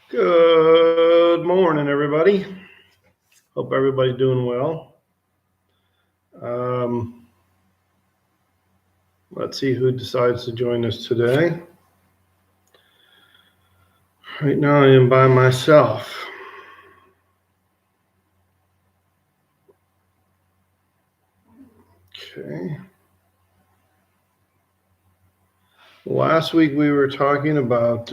Good morning, everybody. Hope everybody's doing well. Let's see who decides to join us today. Right now, I am by myself. Okay. Last week we were talking about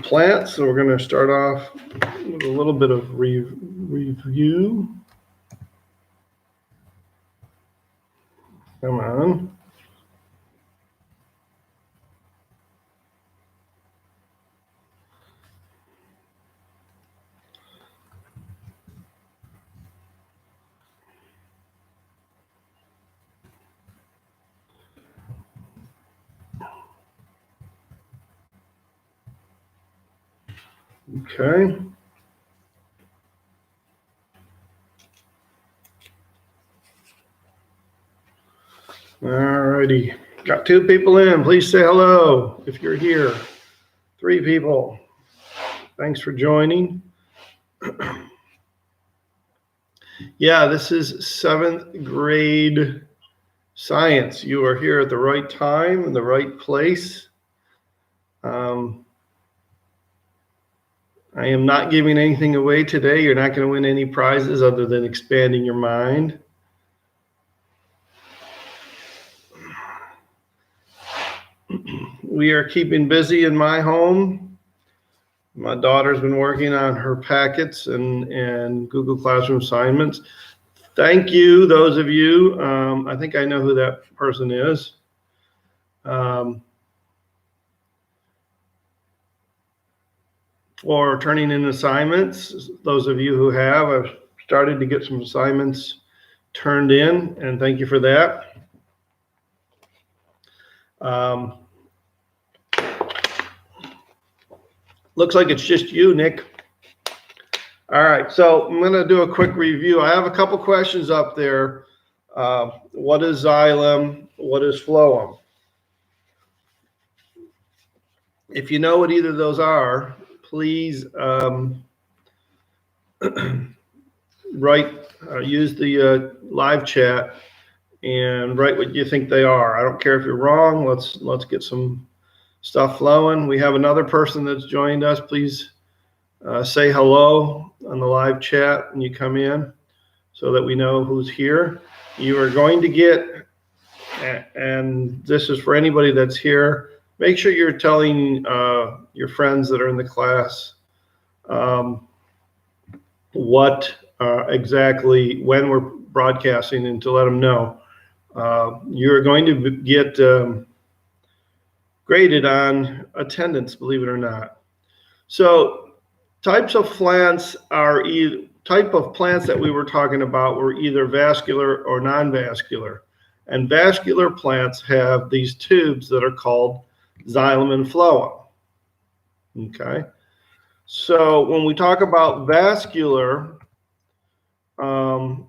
plants, so we're going to start off with a little bit of review. Come on. Okay. All righty. Got 2 people in. Please say hello if you're here. 3 people. Thanks for joining. Yeah, this is 7th grade science. You are here at the right time in the right place. I am not giving anything away today. You're not going to win any prizes other than expanding your mind. We are keeping busy in my home. My daughter's been working on her packets and Google Classroom assignments. Thank you, those of you. I think I know who that person is. For turning in assignments. Those of you who have, I've started to get some assignments turned in, and thank you for that. Looks like it's just you, Nick. All right, so I'm going to do a quick review. I have a couple questions up there. What is xylem? What is phloem? If you know what either of those are, please use the live chat and write what you think they are. I don't care if you're wrong. Let's get some stuff flowing. We have another person that's joined us. Please say hello on the live chat when you come in so that we know who's here. You are going to get, and this is for anybody that's here, make sure you're telling your friends that are in the class what exactly when we're broadcasting and to let them know. You're going to get graded on attendance, believe it or not. So types of plants are type of plants that we were talking about were either vascular or non-vascular. And vascular plants have these tubes that are called xylem and phloem. Okay. So when we talk about vascular, and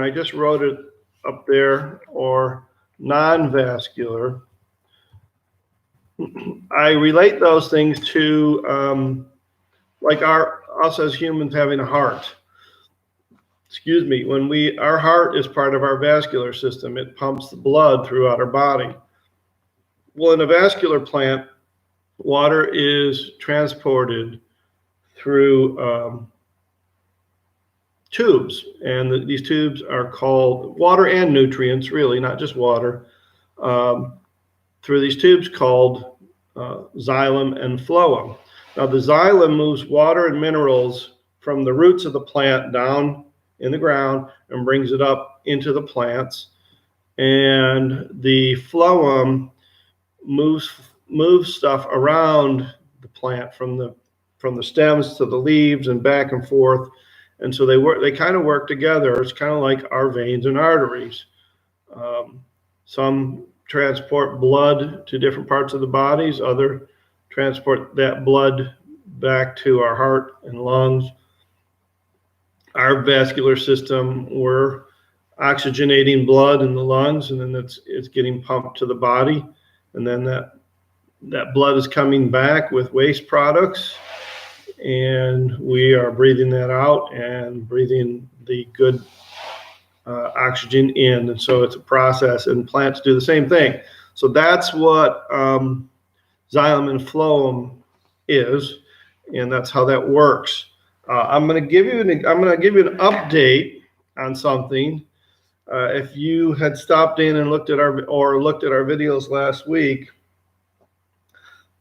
I just wrote it up there, or non-vascular, I relate those things to like us as humans having a heart. Excuse me, our heart is part of our vascular system. It pumps the blood throughout our body. Well, in a vascular plant, water is transported through tubes, and these tubes are called water and nutrients, really, not just water, through these tubes called xylem and phloem. Now, the xylem moves water and minerals from the roots of the plant down in the ground and brings it up into the plants, and the phloem moves stuff around the plant from the stems to the leaves and back and forth. And so they kind of work together. It's kind of like our veins and arteries. Some transport blood to different parts of the bodies. Other transport that blood back to our heart and lungs. Our vascular system, we're oxygenating blood in the lungs, and then it's getting pumped to the body, and then that that blood is coming back with waste products, and we are breathing that out and breathing the good oxygen in. And so it's a process, and plants do the same thing. So that's what xylem and phloem is, and that's how that works. I'm going to give you an update on something. If you had stopped in and looked at our videos last week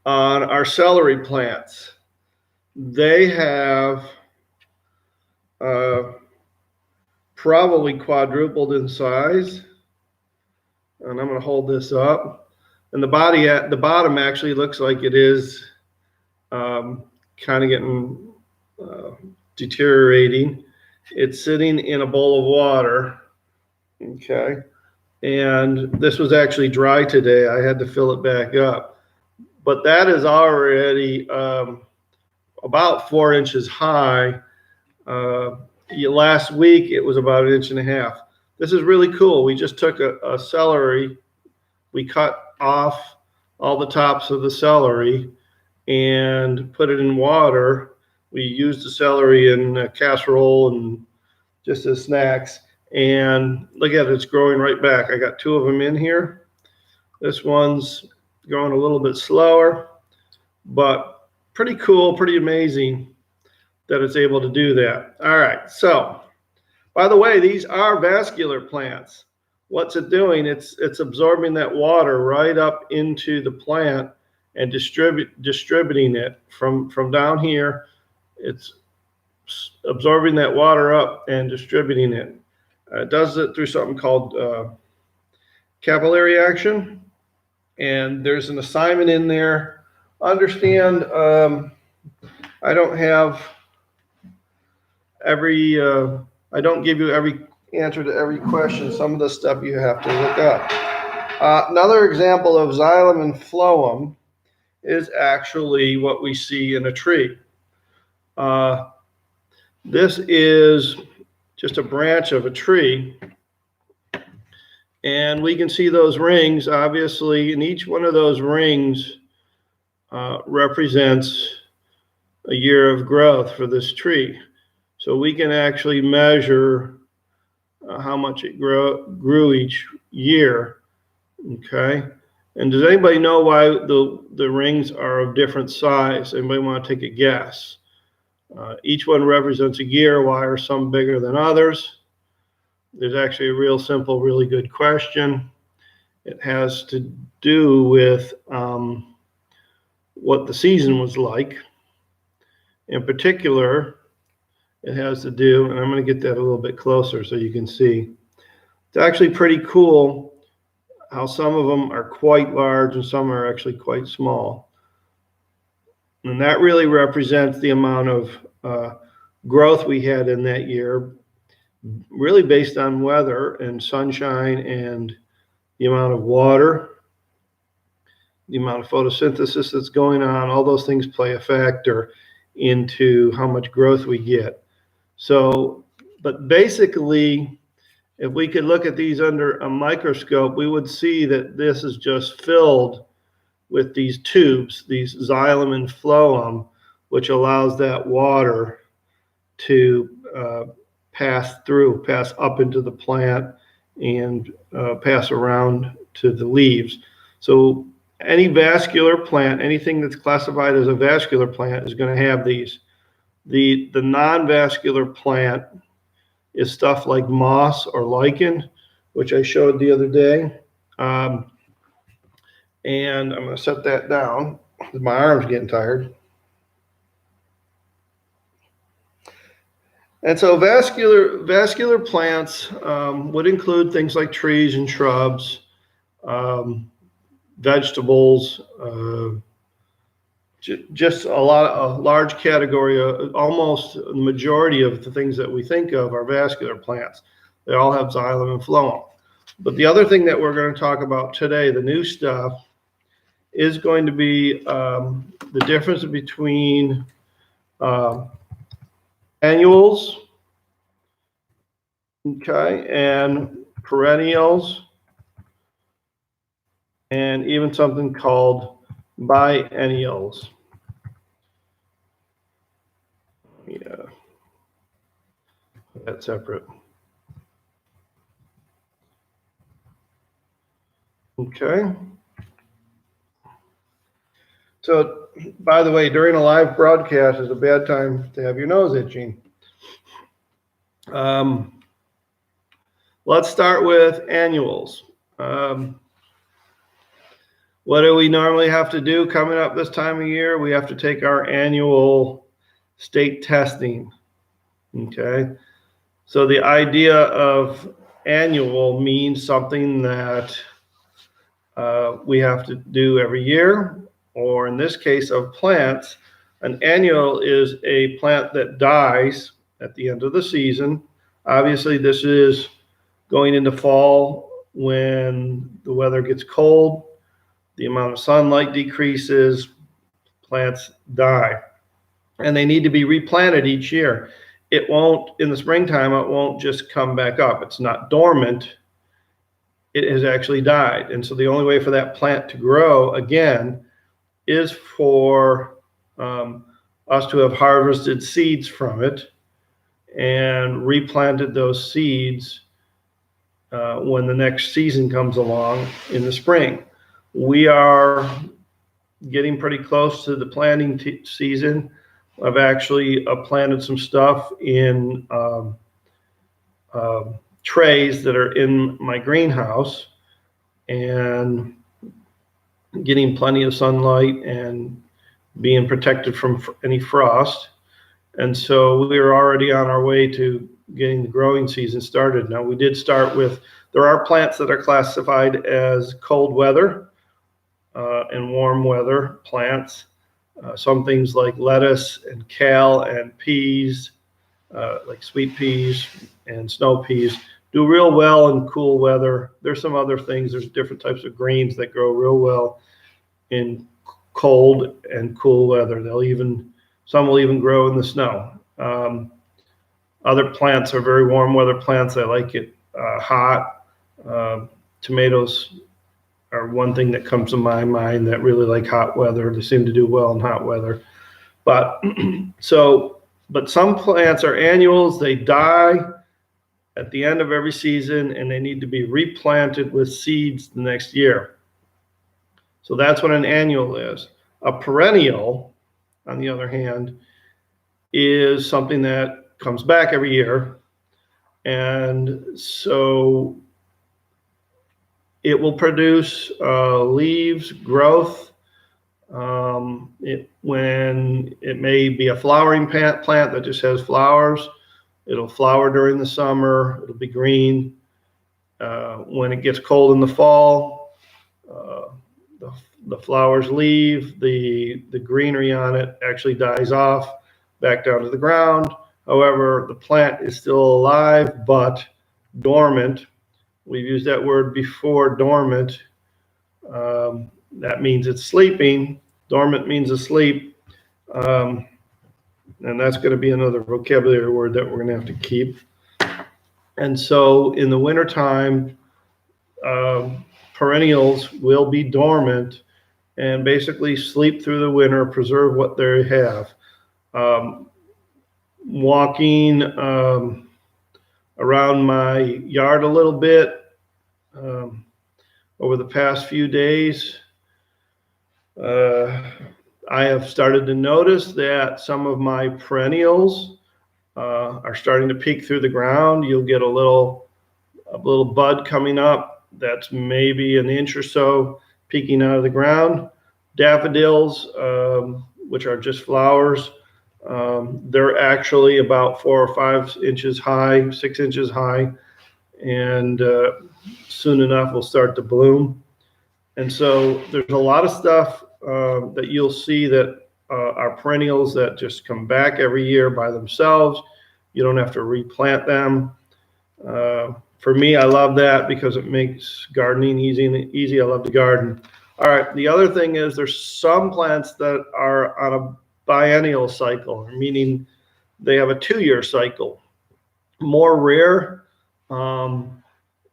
on our celery plants, they have probably quadrupled in size. And I'm going to hold this up, and the body at the bottom actually looks like it is kind of getting deteriorating. It's sitting in a bowl of water. Okay. And this was actually dry today. I had to fill it back up. But that is already about 4 inches high. Last week, it was about 1.5 inches. This is really cool. We just took a celery. We cut off all the tops of the celery and put it in water. We used the celery in a casserole and just as snacks. And look at it, it's growing right back. I got 2 of them in here. This one's going a little bit slower, but pretty cool, pretty amazing that it's able to do that. All right, so by the way, these are vascular plants. What's it doing? It's absorbing that water right up into the plant and distributing it from down here. It's absorbing that water up and distributing it. It does it through something called capillary action. And there's an assignment in there. Understand, I don't have every, I don't give you every answer to every question. Some of the stuff you have to look up. Another example of xylem and phloem is actually what we see in a tree. This is just a branch of a tree, and we can see those rings, obviously, and each one of those rings represents a year of growth for this tree. So we can actually measure how much it grew each year. Okay. And does anybody know why the rings are of different size? Anybody want to take a guess? Each one represents a year. Why are some bigger than others? There's actually a real simple, really good question. It has to do with what the season was like. In particular, it has to do, and I'm going to get that a little bit closer so you can see. It's actually pretty cool how some of them are quite large and some are actually quite small. And that really represents the amount of growth we had in that year, really based on weather and sunshine and the amount of water, the amount of photosynthesis that's going on. All those things play a factor into how much growth we get. So, but basically, if we could look at these under a microscope, we would see that this is just filled with these tubes, these xylem and phloem, which allows that water to pass up into the plant and pass around to the leaves. So any vascular plant, anything that's classified as a vascular plant is going to have these. The non-vascular plant is stuff like moss or lichen, which I showed the other day. And I'm going to set that down. My arm's getting tired. And so vascular plants would include things like trees and shrubs, vegetables, just a large category. Almost the majority of the things that we think of are vascular plants. They all have xylem and phloem. But the other thing that we're going to talk about today, the new stuff, is going to be the difference between annuals, okay, and perennials, and even something called biennials. Yeah, that's separate. Okay. So, by the way, during a live broadcast is a bad time to have your nose itching. Let's start with annuals. What do we normally have to do coming up this time of year? We have to take our annual state testing. Okay. So the idea of annual means something that we have to do every year, or in this case of plants, an annual is a plant that dies at the end of the season. Obviously, this is going into fall when the weather gets cold, the amount of sunlight decreases, plants die, and they need to be replanted each year. It won't, in the springtime, it won't just come back up. It's not dormant, it has actually died. And so the only way for that plant to grow again is for us to have harvested seeds from it and replanted those seeds when the next season comes along in the spring. We are getting pretty close to the planting season. I've actually planted some stuff in trays that are in my greenhouse and getting plenty of sunlight and being protected from any frost. And so we're already on our way to getting the growing season started. Now, we did start with, there are plants that are classified as cold weather and warm weather plants. Some things like lettuce and kale and peas, like sweet peas and snow peas, do real well in cool weather. There's some other things. There's different types of greens that grow real well in cold and cool weather. Some will even grow in the snow. Other plants are very warm weather plants. I like it hot. Tomatoes are one thing that comes to my mind that really like hot weather. They seem to do well in hot weather. But some plants are annuals. They die at the end of every season, and they need to be replanted with seeds the next year. So that's what an annual is. A perennial, on the other hand, is something that comes back every year. And so it will produce leaves, growth. When it may be a flowering plant that just has flowers, it'll flower during the summer, it'll be green. When it gets cold in the fall, the flowers leave, the greenery on it actually dies off back down to the ground. However, the plant is still alive, but dormant. We've used that word before, dormant. That means it's sleeping. Dormant means asleep. And that's going to be another vocabulary word that we're going to have to keep. And so in the wintertime, perennials will be dormant and basically sleep through the winter, preserve what they have. Walking around my yard a little bit over the past few days, I have started to notice that some of my perennials are starting to peek through the ground. You'll get a little bud coming up that's maybe an inch or so peeking out of the ground. Daffodils, which are just flowers, they're actually about 4 or 5 inches high, 6 inches high, and soon enough will start to bloom. And so there's a lot of stuff that you'll see that are perennials that just come back every year by themselves. You don't have to replant them. For me, I love that because it makes gardening easy. I love to garden. All right, the other thing is there's some plants that are on a biennial cycle, meaning they have a 2-year cycle. More rare,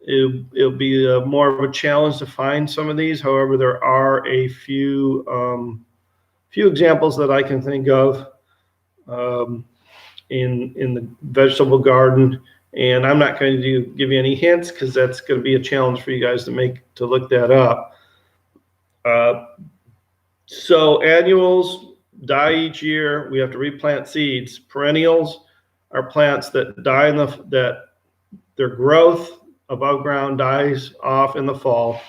It'll be more of a challenge to find some of these. However, there are a few examples that I can think of in the vegetable garden. And I'm not going to give you any hints because that's going to be a challenge for you guys to look that up. So annuals die each year. We have to replant seeds. Perennials are plants that die that their growth above ground dies off in the fall.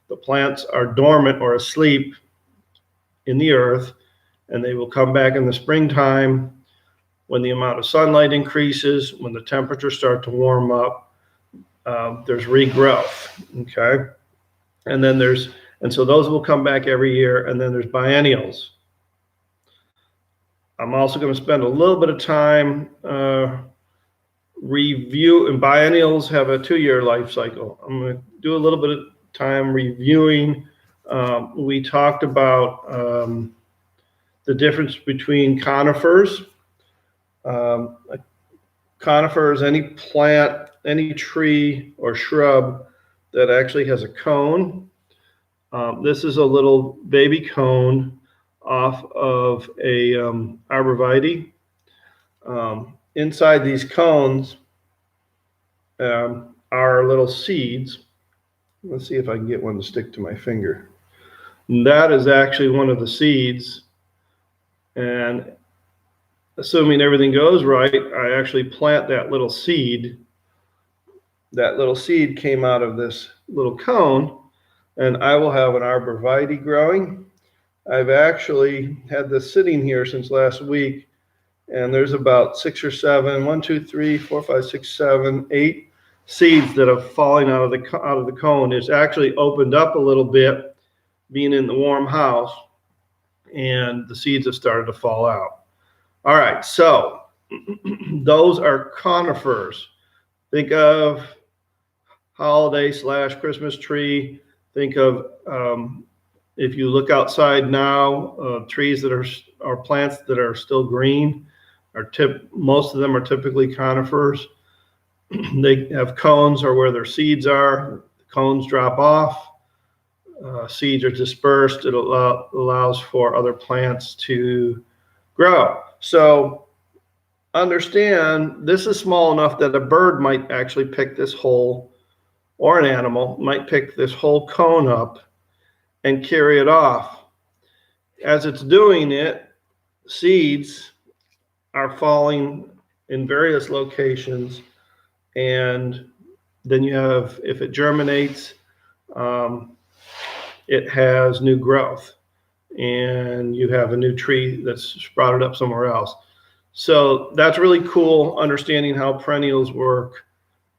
The plants are dormant or asleep in the earth, and they will come back in the springtime when the amount of sunlight increases, when the temperatures start to warm up. There's regrowth, okay? And so those will come back every year. And then there's biennials. I'm also going to spend a little bit of time and biennials have a 2-year life cycle. I'm going to do a little bit of time reviewing. We talked about the difference between conifers. Conifer is any plant, any tree or shrub that actually has a cone. This is a little baby cone off of a arborvitae. Inside these cones are little seeds. Let's see if I can get one to stick to my finger. And that is actually one of the seeds. And assuming everything goes right, I actually plant that little seed. That little seed came out of this little cone, and I will have an arborvitae growing. I've actually had this sitting here since last week, and there's about 6 or 7, 1, 2, 3, 4, 5, 6, 7, 8 seeds that are falling out of the cone. It's actually opened up a little bit, being in the warm house, and the seeds have started to fall out. All right, so those are conifers. Think of holiday/Christmas tree. Think of if you look outside now, trees that are plants that are still green most of them are typically conifers. They have cones or where their seeds are. The cones drop off. Seeds are dispersed. It allows for other plants to grow. So understand this is small enough that a bird might actually pick this whole, or an animal might pick this whole cone up and carry it off. As it's doing it, seeds are falling in various locations, and then you have, if it germinates, it has new growth, and you have a new tree that's sprouted up somewhere else. So that's really cool, understanding how perennials work,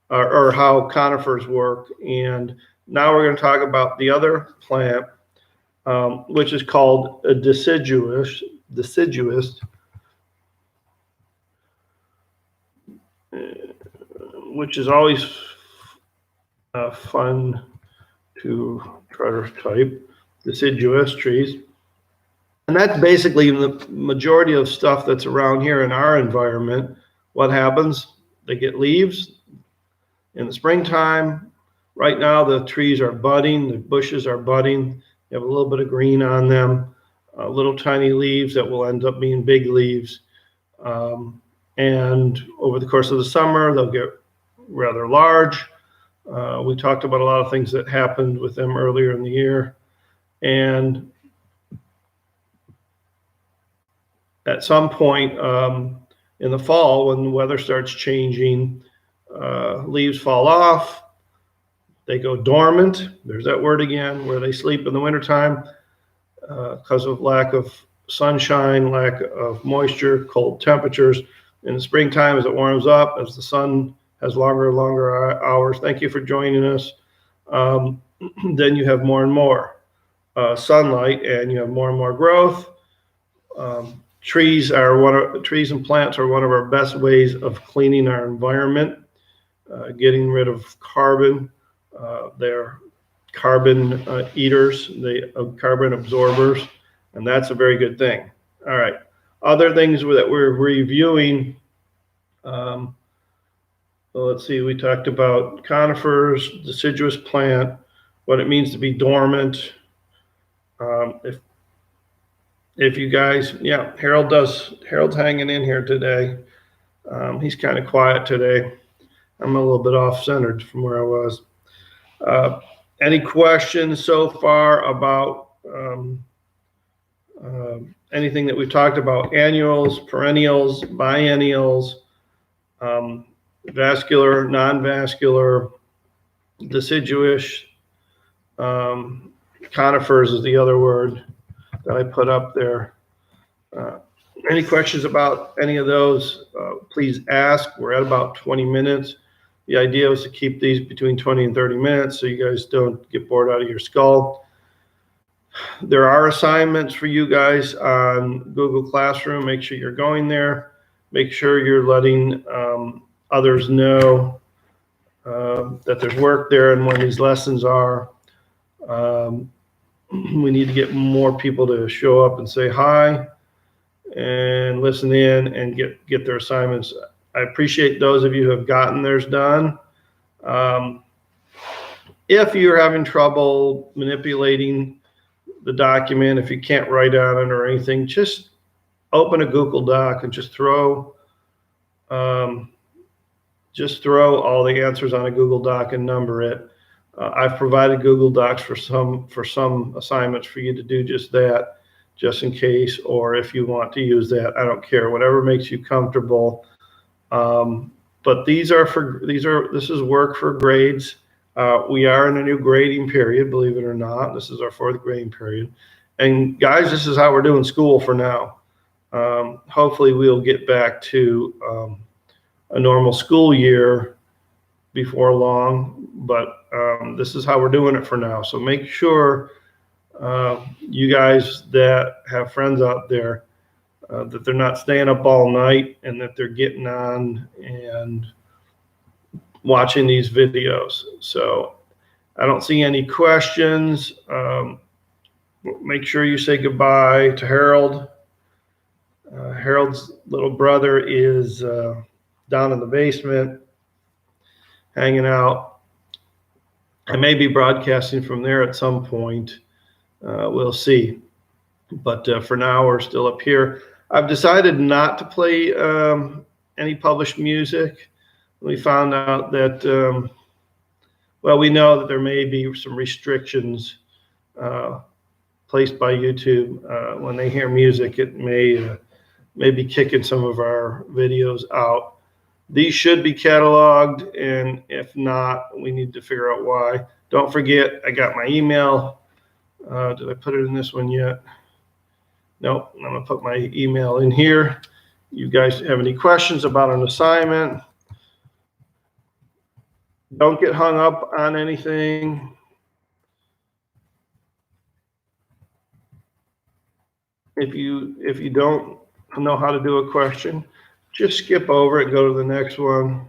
or how conifers work. And now we're going to talk about the other plant, which is called a deciduous, which is always fun to try to type, deciduous trees. And that's basically the majority of stuff that's around here in our environment. What happens? They get leaves in the springtime. Right now, the trees are budding, the bushes are budding. You have a little bit of green on them, little tiny leaves that will end up being big leaves. And over the course of the summer, they'll get rather large. We talked about a lot of things that happened with them earlier in the year. And at some point in the fall, when the weather starts changing, leaves fall off. They go dormant. There's that word again, where they sleep in the wintertime because of lack of sunshine, lack of moisture, cold temperatures. In the springtime, as it warms up, as the sun has longer and longer hours. Thank you for joining us. Then you have more and more sunlight, and you have more and more growth. Trees and plants are one of our best ways of cleaning our environment, getting rid of carbon. They're carbon eaters, carbon absorbers, and that's a very good thing. All right. Other things that we're reviewing. Well, let's see, we talked about conifers, deciduous plant, what it means to be dormant. If you guys, yeah, Harold's hanging in here today. He's kind of quiet today. I'm a little bit off-centered from where I was. Any questions so far about anything that we've talked about? Annuals, perennials, biennials, vascular, non-vascular, deciduous, conifers is the other word that I put up there. Any questions about any of those, please ask. We're at about 20 minutes. The idea was to keep these between 20 and 30 minutes so you guys don't get bored out of your skull. There are assignments for you guys on Google Classroom. Make sure you're going there. Make sure you're letting others know that there's work there and when these lessons are. We need to get more people to show up and say hi and listen in and get their assignments. I appreciate those of you who have gotten theirs done. If you're having trouble manipulating the document, if you can't write on it or anything, just open a Google Doc and just throw all the answers on a Google Doc and number it. I've provided Google Docs for some assignments for you to do just that, just in case, or if you want to use that, I don't care, whatever makes you comfortable. But this is work for grades. We are in a new grading period, believe it or not. This is our 4th grading period. And guys, this is how we're doing school for now. Hopefully we'll get back to a normal school year before long, but this is how we're doing it for now. So make sure you guys that have friends out there that they're not staying up all night and that they're getting on and watching these videos. So I don't see any questions. Make sure you say goodbye to Harold. Harold's little brother is down in the basement hanging out. I may be broadcasting from there at some point. We'll see. But for now, we're still up here. I've decided not to play any published music. We found out that, well, we know that there may be some restrictions placed by YouTube. When they hear music, it may be kicking some of our videos out. These should be cataloged, and if not, we need to figure out why. Don't forget, I got my email. Did I put it in this one yet? Nope, I'm gonna put my email in here. You guys have any questions about an assignment? Don't get hung up on anything. If you don't know how to do a question, just skip over it, go to the next one,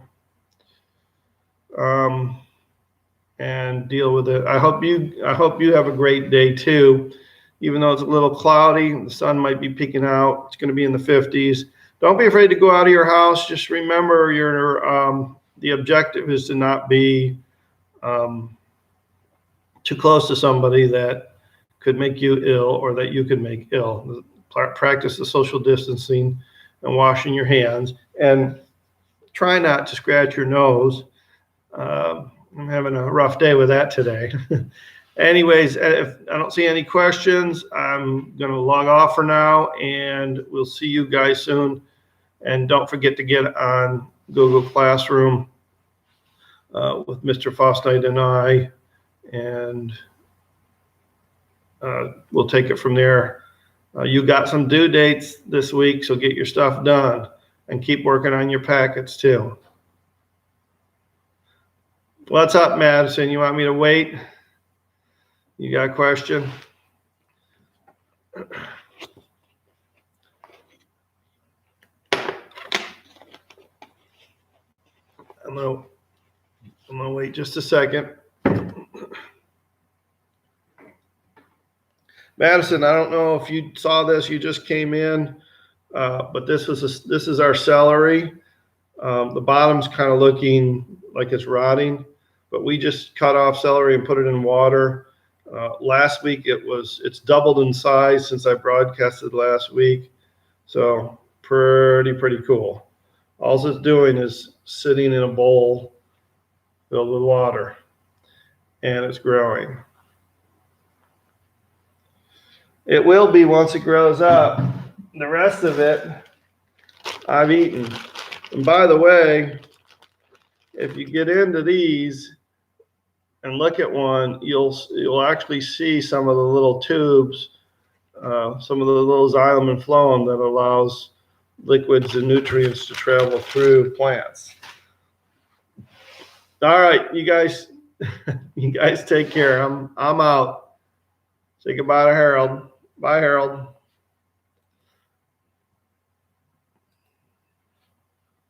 and deal with it. I hope you have a great day too. Even though it's a little cloudy, the sun might be peeking out. It's going to be in the 50s. Don't be afraid to go out of your house. Just remember the objective is to not be too close to somebody that could make you ill or that you could make ill. Practice the social distancing and washing your hands, and try not to scratch your nose. I'm having a rough day with that today. Anyways, if I don't see any questions, I'm going to log off for now, and we'll see you guys soon. And don't forget to get on Google Classroom with Mr. Fosnight and I, and we'll take it from there. You got some due dates this week, so get your stuff done and keep working on your packets too. What's up, Madison? You want me to wait? You got a question? I'm gonna wait just a second. Madison, I don't know if you saw this. You just came in, but this is our celery. The bottom's kind of looking like it's rotting, but we just cut off celery and put it in water. Last week it's doubled in size since I broadcasted last week. So pretty cool. All it's doing is sitting in a bowl filled with water, and it's growing. It will be once it grows up. The rest of it I've eaten. And by the way, if you get into these and look at one, you'll actually see some of the little tubes, some of the little xylem and phloem that allows liquids and nutrients to travel through plants. All right, you guys, you guys take care. I'm out. Say goodbye to Harold. Bye, Harold.